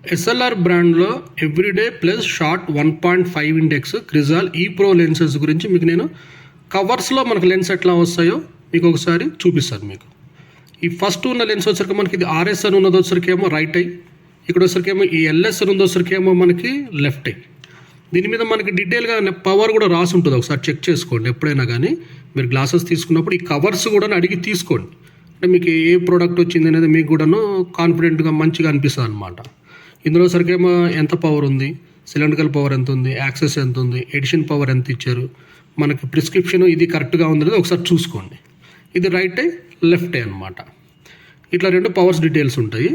SLR బ్రాండ్లో everyday plus short 1.5 index క్రిజాల్ ఈ pro lenses గురించి మీకు నేను కవర్స్లో మనకు లెన్స్ ఎట్లా వస్తాయో మీకు ఒకసారి చూపిస్తాను. మీకు ఈ ఫస్ట్ ఉన్న లెన్స్ వచ్చరికి మనకి ఇది ఆర్ఎస్ అని ఉన్నది వచ్చరికేమో రైట్ ఐ, ఇక్కడ వచ్చరికేమో ఈ ఎల్ఎస్ అని ఉంది వచ్చరికేమో మనకి లెఫ్ట్ ఐ. దీని మీద మనకి డీటెయిల్గా పవర్ కూడా రాసి ఉంటుంది, ఒకసారి చెక్ చేసుకోండి. ఎప్పుడైనా కానీ మీరు గ్లాసెస్ తీసుకున్నప్పుడు ఈ కవర్స్ కూడా అడిగి తీసుకోండి. అంటే మీకు ఏ ప్రోడక్ట్ వచ్చింది అనేది మీకు కూడాను కాన్ఫిడెంట్గా మంచిగా అనిపిస్తుంది అనమాట. ఇందులో సరికేమో ఎంత పవర్ ఉంది, సిలిండ్రికల్ పవర్ ఎంత ఉంది, యాక్సెస్ ఎంత ఉంది, ఎడిషన్ పవర్ ఎంత ఇచ్చారు, మనకి ప్రిస్క్రిప్షన్ ఇది కరెక్ట్గా ఉంది అనేది ఒకసారి చూసుకోండి. ఇది రైట్ ఐ లెఫ్ట్ ఐ అనమాట. ఇట్లా రెండు పవర్స్ డీటెయిల్స్ ఉంటాయి.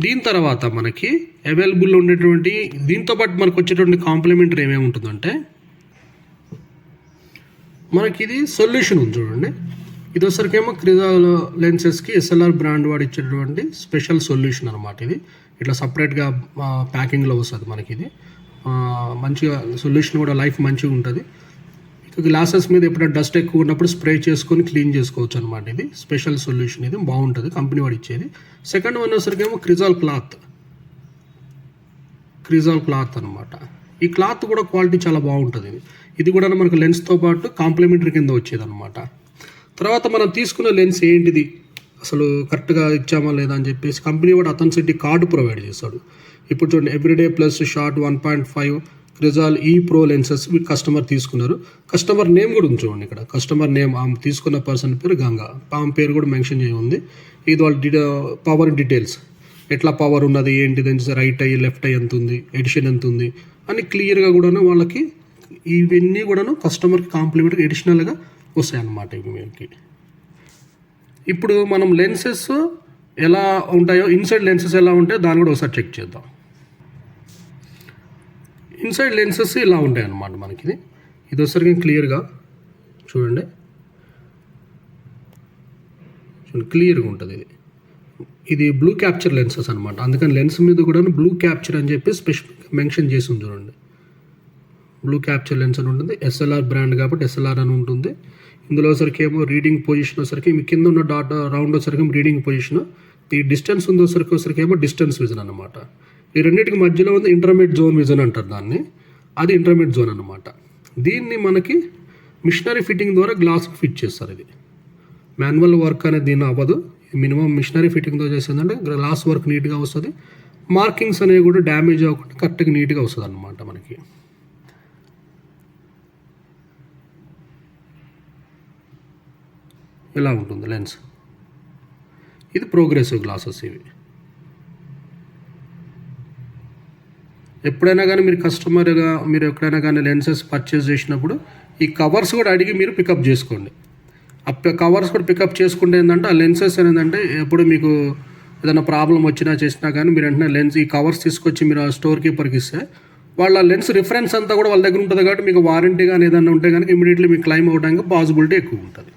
దీని తర్వాత మనకి అవైలబుల్ ఉండేటువంటి దీంతోపాటు మనకు వచ్చేటువంటి కాంప్లిమెంటరీ ఏమేమి ఉంటుందంటే మనకి ఇది సొల్యూషన్ ఉంది చూడండి. ఇది వచ్చరికేమో క్రిజాల్ లెన్సెస్కి ఎస్ఎల్ఆర్ బ్రాండ్ వాడు ఇచ్చేటువంటి స్పెషల్ సొల్యూషన్ అనమాట. ఇది ఇట్లా సపరేట్గా ప్యాకింగ్లో వస్తుంది మనకి. ఇది మంచిగా సొల్యూషన్ కూడా లైఫ్ మంచిగా ఉంటుంది. గ్లాసెస్ మీద ఎప్పుడైనా డస్ట్ ఎక్కువ ఉన్నప్పుడు స్ప్రే చేసుకొని క్లీన్ చేసుకోవచ్చు అనమాట. ఇది స్పెషల్ సొల్యూషన్, ఇది బాగుంటుంది, కంపెనీ వాడు ఇచ్చేది. సెకండ్ వన్ వచ్చరికేమో క్రిజాల్ క్లాత్ అనమాట. ఈ క్లాత్ కూడా క్వాలిటీ చాలా బాగుంటుంది. ఇది కూడా మనకు లెన్స్తో పాటు కాంప్లిమెంటరీ కింద వచ్చేది అనమాట. తర్వాత మనం తీసుకున్న లెన్స్ ఏంటిది అసలు కరెక్ట్గా ఇచ్చామా లేదా అని చెప్పేసి కంపెనీ వాడు అథెంటిసిటీ కార్డు ప్రొవైడ్ చేస్తాడు. ఇప్పుడు చూడండి, ఎవ్రీడే ప్లస్ షార్ట్ 1.5 క్రిజాల్ ఈ ప్రో లెన్సెస్ మీకు కస్టమర్ తీసుకున్నారు. కస్టమర్ నేమ్ కూడా ఉంది చూడండి. ఇక్కడ కస్టమర్ నేమ్ ఆమె తీసుకున్న పర్సన్ పేరు గంగా, ఆమె పేరు కూడా మెన్షన్ చేయ ఉంది. ఇది వాళ్ళ పవర్ డీటెయిల్స్, ఎట్లా పవర్ ఉన్నది ఏంటిది, రైట్ ఐ లెఫ్ట్ ఐ ఎంత ఉంది, ఎడిషన్ ఎంత ఉంది అని క్లియర్గా కూడాను వాళ్ళకి ఇవన్నీ కూడాను కస్టమర్కి కాంప్లిమెంటరీ ఎడిషనల్గా వస్తాయన్నమాట ఇవి మీకు. ఇప్పుడు మనం లెన్సెస్ ఎలా ఉంటాయో, ఇన్సైడ్ లెన్సెస్ ఎలా ఉంటాయో దాన్ని కూడా ఒకసారి చెక్ చేద్దాం. ఇన్సైడ్ లెన్సెస్ ఇలా ఉంటాయి అన్నమాట మనకి. ఇది ఒకసారి క్లియర్గా చూడండి, క్లియర్గా ఉంటుంది. ఇది బ్లూ క్యాప్చర్ లెన్సెస్ అనమాట. అందుకని లెన్స్ మీద కూడా బ్లూ క్యాప్చర్ అని చెప్పి స్పెసిఫిక్ మెన్షన్ చేసి ఉంది చూడండి. బ్లూ క్యాప్చర్ లెన్స్ అని ఉంటుంది. ఎస్ఎల్ఆర్ బ్రాండ్ కాబట్టి ఎస్ఎల్ఆర్ అని ఉంటుంది. ఇందులో సరికేమో రీడింగ్ పొజిషన్ వచ్చరికి మీ కింద ఉన్న డాట్ రౌండ్ వచ్చరికి రీడింగ్ పొజిషన్, ఈ డిస్టెన్స్ ఉందో వచ్చరికేమో డిస్టెన్స్ విజన్ అనమాట. ఈ రెండింటికి మధ్యలో ఉంది ఇంటర్మీడియట్ జోన్ విజన్ అంటారు దాన్ని, అది ఇంటర్మీడియట్ జోన్ అనమాట. దీన్ని మనకి మిషనరీ ఫిట్టింగ్ ద్వారా గ్లాస్కి ఫిట్ చేస్తారు. ఇది మాన్యువల్ వర్క్ అనేది దీన్ని అవ్వదు. మినిమం మిషనరీ ఫిట్టింగ్తో చేసిందంటే గ్లాస్ వర్క్ నీట్గా వస్తుంది. మార్కింగ్స్ అనేవి కూడా డ్యామేజ్ అవ్వకుండా కరెక్ట్గా నీట్గా వస్తుంది అనమాట మనకి. ఇలా ఉంటుంది లెన్స్. ఇది ప్రోగ్రెసివ్ గ్లాసెస్ ఇవి. ఎప్పుడైనా కానీ మీరు కస్టమర్గా మీరు ఎక్కడైనా కానీ లెన్సెస్ పర్చేస్ చేసినప్పుడు ఈ కవర్స్ కూడా అడిగి మీరు పికప్ చేసుకోండి. ఆ కవర్స్ కూడా పికప్ చేసుకుంటే ఏంటంటే ఆ లెన్సెస్ ఏంటంటే ఎప్పుడు మీకు ఏదైనా ప్రాబ్లం వచ్చినా చేసినా కానీ మీరు వెంటనే లెన్స్ ఈ కవర్స్ తీసుకొచ్చి మీరు ఆ స్టోర్ కీపర్కి ఇస్తే వాళ్ళ లెన్స్ రిఫరెన్స్ అంతా కూడా వాళ్ళ దగ్గర ఉంటుంది కాబట్టి మీకు వారంటీ కానీ ఏదైనా ఉంటే కనుక ఇమీడియట్లీ మీకు క్లెయిమ్ అవ్వడానికి పాసిబిలిటీ ఎక్కువ ఉంటుంది.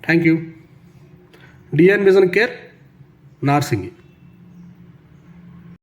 Thank you. DN vision care, Narsingi.